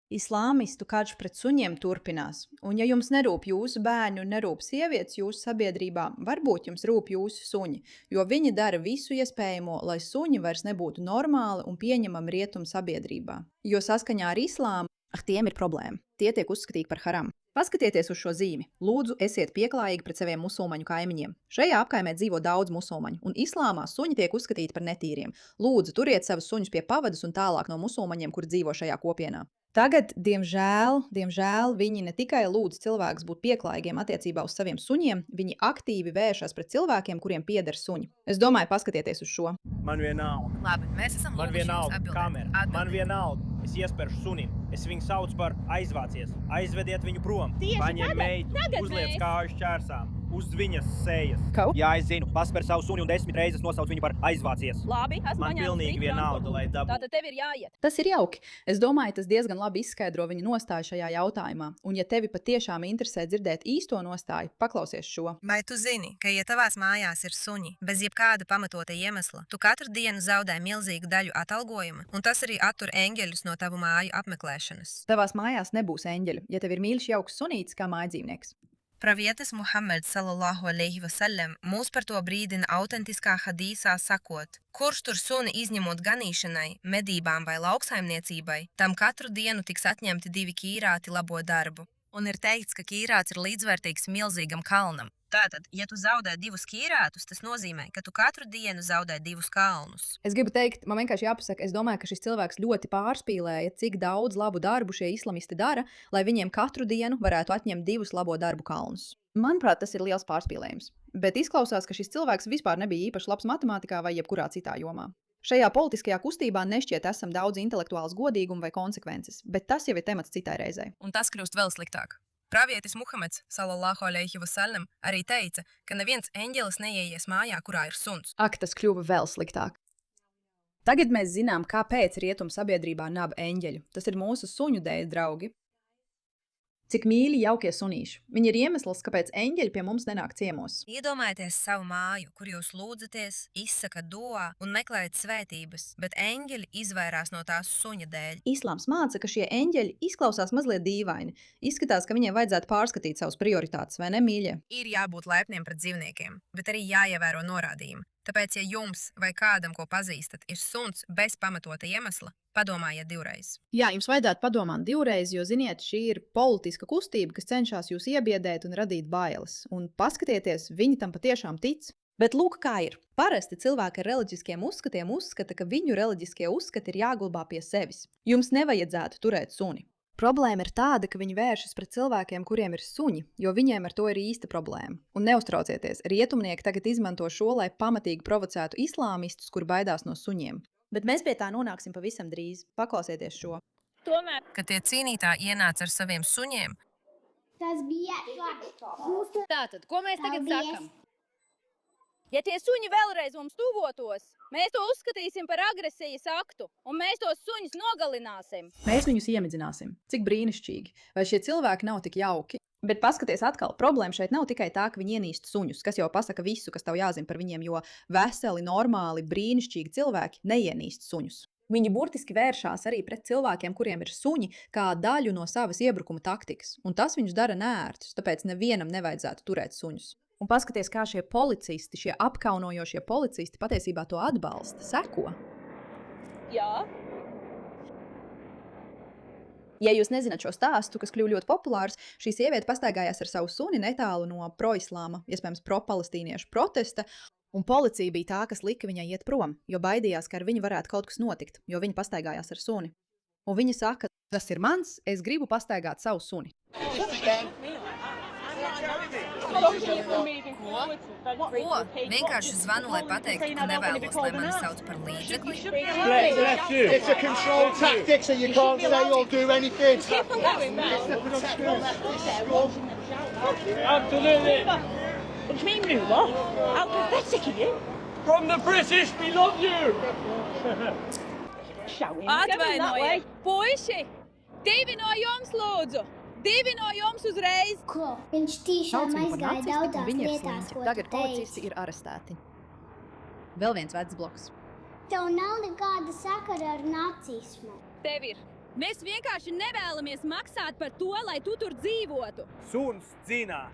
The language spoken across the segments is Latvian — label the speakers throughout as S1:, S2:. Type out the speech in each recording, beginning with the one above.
S1: Islāmistu karš pret suņiem turpinās, un ja jums nerūp jūsu bērni un nerūp sievietes jūsu sabiedrībā, varbūt jums rūp jūsu suņi, jo viņi dara visu iespējamo, lai suņi vairs nebūtu normāli un pieņemami rietumu sabiedrībā. Jo saskaņā ar islāmu, tiem ir problēma. Tie tiek uzskatīti par haram. Paskatieties uz šo zīmi. Lūdzu, esiet pieklājīgi pret saviem musulmaņu kaimiņiem. Šajā apkaimē dzīvo daudz musulmaņu, un islāmā suņi tiek uzskatīti par netīriem. Lūdzu, turiet savus suņus pie pavadas un tālāk no musulmaņiem, kuri dzīvo šajā kopienā. Tagad, diemžēl, viņi ne tikai lūdz cilvēkus būt pieklājīgiem attiecībā uz saviem suņiem, viņi aktīvi vēršas pret cilvēkiem, kuriem pieder suņi. Es domāju, paskatieties uz šo.
S2: Man vienalga.
S3: Labi, mēs esam
S2: Man
S3: lūguši jums
S2: vienalga,
S3: atbildēt.
S2: kamera. Man vienalga. Es iespēršu sunim. Es viņu saucu par aizvācies. Aizvediet viņu prom.
S4: Tieši
S2: Paņem
S4: tagad-
S2: meitu,
S4: tagad
S2: uzliec
S4: mēs.
S2: kāju šķērsām. Uz viņas sejas.
S1: Ko?
S2: Jā, es zinu. Pasper savu suni un 10 reizes nosauc viņu par aizvācies.
S4: Labi, esmu
S2: Man
S4: paņēmusi
S2: pilnīgi
S4: citu
S2: vienalga,
S4: transportu
S2: lai
S4: līdzekli.
S2: dabū.
S4: Tātad tev ir jāiet.
S1: Tas ir jauki. Es domāju, tas diezgan labi izskaidro viņa nostāju šajā jautājumā. Un ja tevi patiešām interesē dzirdēt īsto nostāju, paklausies šo.
S3: Vai tu zini, ka, ja tavās mājās ir suņi, bez jebkāda pamatota iemesla, tu katru dienu zaudē milzīgu daļu atalgojuma, un tas arī attur eņģeļus no tavu māju apmeklēšanas?
S1: Tavās mājās nebūs eņģeļu, ja tev ir mīļš jauks sunītis kā mājdzīvnieks.
S3: Pravietis Muhameds sallallahu alaihi wasallam mūs par to brīdina autentiskā hadīsā sakot: kurš tur suni izņemot ganīšanai, medībām vai lauksaimniecībai, tam katru dienu tiks atņemti 2 kīrāti labo darbu. Un ir teikts, ka kīrāts ir līdzvērtīgs milzīgam kalnam. Tātad, ja tu zaudē 2 kīrātus, tas nozīmē, ka tu katru dienu zaudē 2 kalnus.
S1: Es gribu teikt, man vienkārši jāpasaka, es domāju, ka šis cilvēks ļoti pārspīlēja, cik daudz labu darbu šie islamisti dara, lai viņiem katru dienu varētu atņemt 2 labo darbu kalnus. Manuprāt, tas ir liels pārspīlējums. Bet izklausās, ka šis cilvēks vispār nebija īpaši labs matemātikā vai jebkurā citā jomā. Šajā politiskajā kustībā nešķiet esam daudz intelektuāls godīguma vai konsekvences, bet tas jau ir temats citai reizei.
S3: Un tas kļūst vēl sliktāk. Pravietis Muhameds sallallahu alaihi wasallam arī teica, ka neviens eņģelis neieies mājā, kurā ir suns.
S1: Ak, tas kļuva vēl sliktāk. Tagad mēs zinām, kāpēc rietumu sabiedrībā nav eņģeļu. Tas ir mūsu suņu dēļ, draugi. Cik mīļi jaukie sunīši. Viņi ir iemesls, kāpēc eņģeļi pie mums nenāk ciemos.
S3: Iedomājieties savu māju, kur jūs lūdzaties, izsakat duā un meklējat svētības, bet eņģeļi izvairās no tās suņa dēļ.
S1: Islāms māca, ka šie eņģeļi izklausās mazliet dīvaini. Izskatās, ka viņiem vajadzētu pārskatīt savas prioritātes, vai ne, mīļie?
S3: Ir jābūt laipniem pret dzīvniekiem, bet arī jāievēro norādījumi. Tāpēc, ja jums vai kādam, ko pazīstat, ir suns bez pamatota iemesla, padomājiet divreiz.
S1: Jā, jums vajadzētu padomāt divreiz, jo, ziniet, šī ir politiska kustība, kas cenšas jūs iebiedēt un radīt bailes. Un paskatieties, viņi tam patiešām tic. Bet lūk, kā ir. Parasti cilvēki ar reliģiskiem uzskatiem uzskata, ka viņu reliģiskie uzskati ir jāglabā pie sevis. Jums nevajadzētu turēt suni. Problēma ir tāda, ka viņi vēršas pret cilvēkiem, kuriem ir suņi, jo viņiem ar to ir īsta problēma. Un neuztraucieties, rietumnieki tagad izmanto šo, lai pamatīgi provocētu islāmistus, kur baidās no suņiem. Bet mēs pie tā nonāksim pavisam drīz. Paklausieties šo.
S4: Tomēr
S3: Kad tie cīnītāji ienāca ar saviem suņiem,
S5: Tas bija mūsu
S4: tātad, ko mēs tagad
S5: Paldies.
S4: sakam? Ja tie suņi vēlreiz mums tuvotos, mēs to uzskatīsim par agresijas aktu, un mēs tos suņus nogalināsim.
S1: Mēs viņus iemidzināsim. Cik brīnišķīgi. Vai šie cilvēki nav tik jauki? Bet paskaties atkal, problēma šeit nav tikai tā, ka viņi ienīst suņus, kas jau pasaka visu, kas tev jāzina par viņiem, jo veseli, normāli, brīnišķīgi cilvēki neienīst suņus. Viņi burtiski vēršās arī pret cilvēkiem, kuriem ir suņi, kā daļu no savas iebrukuma taktikas. Un tas viņus dara neērtus, tāpēc nevienam nevajadzētu turēt suņus. Un paskaties, kā šie policisti, šie apkaunojošie policisti patiesībā to atbalsta, seko.
S4: Jā,
S1: Ja jūs nezināt šo stāstu, kas kļuva ļoti populārs, šī sieviete pastaigājās ar savu suni netālu no pro-islāma, iespējams pro-palestīniešu protesta, un policija bija tā, kas lika viņai iet prom, jo baidījās, ka ar viņu varētu kaut kas notikt, jo viņa pastaigājās ar suni. Un viņa saka, tas ir mans, es gribu pastaigāt savu suni.
S3: ko? Vienkārši zvanu, lai pateiktu, ka nevēlos, lai mani sauc par līdzekli.
S6: It's a control tactic, so you can't say or do anything.
S2: Absolutely.
S4: What do you mean, Lula? How pathetic of you.
S2: From the British, we love you.
S4: Atvainojiet, puiši! 2 no jums lūdzu! 2 no jums uzreiz!
S5: ko. Viņš tiešām aizgāja daudzās vietās, ko
S1: Tagad
S5: tu
S1: policisti
S5: teici.
S1: ir arestēti. Vēl viens vecs bloks.
S5: Tev nav nekāda sakara ar nacismu.
S4: Tev ir. Mēs vienkārši nevēlamies maksāt par to, lai tu tur dzīvotu.
S2: Suns dzinā.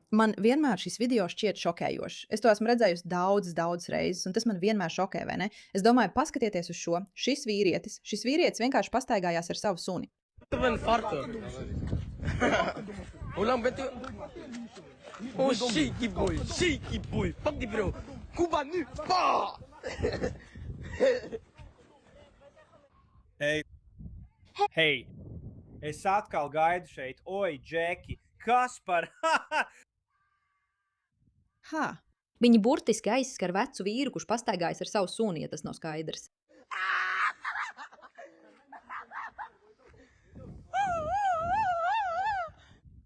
S1: Man vienmēr šis video šķiet šokējošs. Es to esmu redzējusi daudz reizes, un tas man vienmēr šokē, vai ne? Es domāju, paskatieties uz šo. Šis vīrietis vienkārši pastaigājās ar savu suni.
S7: Oh, shaky boy, fuck the bro, Cuba nu, pa!
S2: Hei, es atkal gaidu šeit. Oi, Džeki, kas par...
S1: Viņi burtiski aizskar vecu vīru, kurš pastaigājas ar savu suni, ja tas nav skaidrs.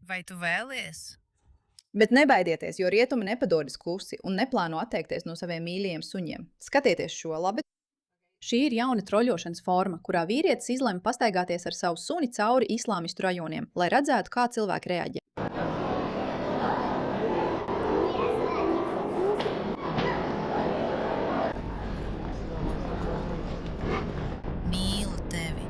S3: Vai tu vēlies?
S1: Bet nebaidieties, jo rietumi nepadodas klusi un neplāno atteikties no saviem mīļajiem suņiem. Skatieties šo, labi? Šī ir jauna troļošanas forma, kurā vīrietis izlemj pastaigāties ar savu suni cauri islāmistu rajoniem, lai redzētu, kā cilvēki reaģē.
S3: Mīlu tevi.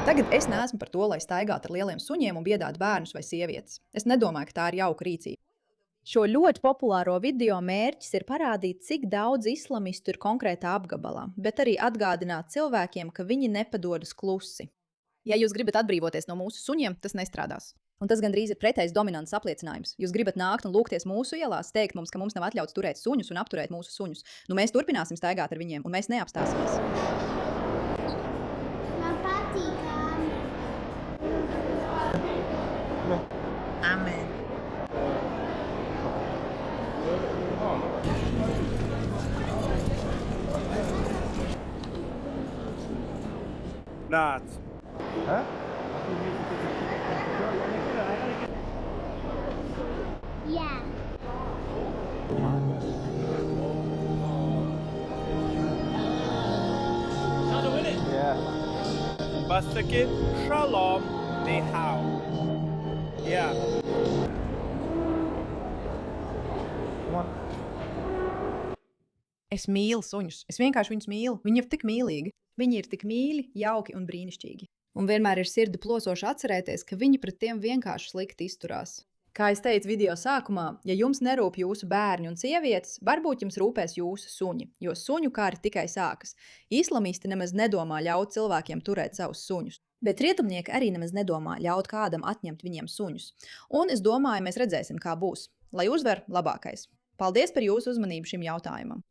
S1: Tagad es neesmu par to, lai staigātu ar lieliem suņiem un biedātu bērnus vai sievietes. Es nedomāju, ka tā ir jauka rīcība. Šo ļoti populāro video mērķis ir parādīt, cik daudz islamistu ir konkrētā apgabalā, bet arī atgādināt cilvēkiem, ka viņi nepadodas klusi. Ja jūs gribat atbrīvoties no mūsu suņiem, tas nestrādās. Un tas gandrīz ir pretējs dominants apliecinājums. Jūs gribat nākt un lūgties mūsu ielās, teikt mums, ka mums nav atļauts turēt suņus un apturēt mūsu suņus. Nu, mēs turpināsim staigāt ar viņiem, un mēs neapstāsimies.
S5: Man patīk.
S3: Amen.
S2: Nāc.
S5: Jā.
S2: Pasaki šalom, nihau. Jā.
S1: Es mīlu suņus. Es vienkārši viņus mīlu. Viņi ir tik mīlīgi. Viņi ir tik mīļi, jauki un brīnišķīgi. Un vienmēr ir sirdi plosoši atcerēties, ka viņi pret tiem vienkārši slikti izturās. Kā es teicu video sākumā, ja jums nerūp jūsu bērni un sievietes, varbūt jums rūpēs jūsu suņi, jo suņu kari tikai sākas. Islamisti nemaz nedomā ļaut cilvēkiem turēt savus suņus. Bet rietumnieki arī nemaz nedomā ļaut kādam atņemt viņiem suņus. Un es domāju, mēs redzēsim, kā būs. Lai uzvar labākais. Paldies par jūsu uzmanību šim jautājumam.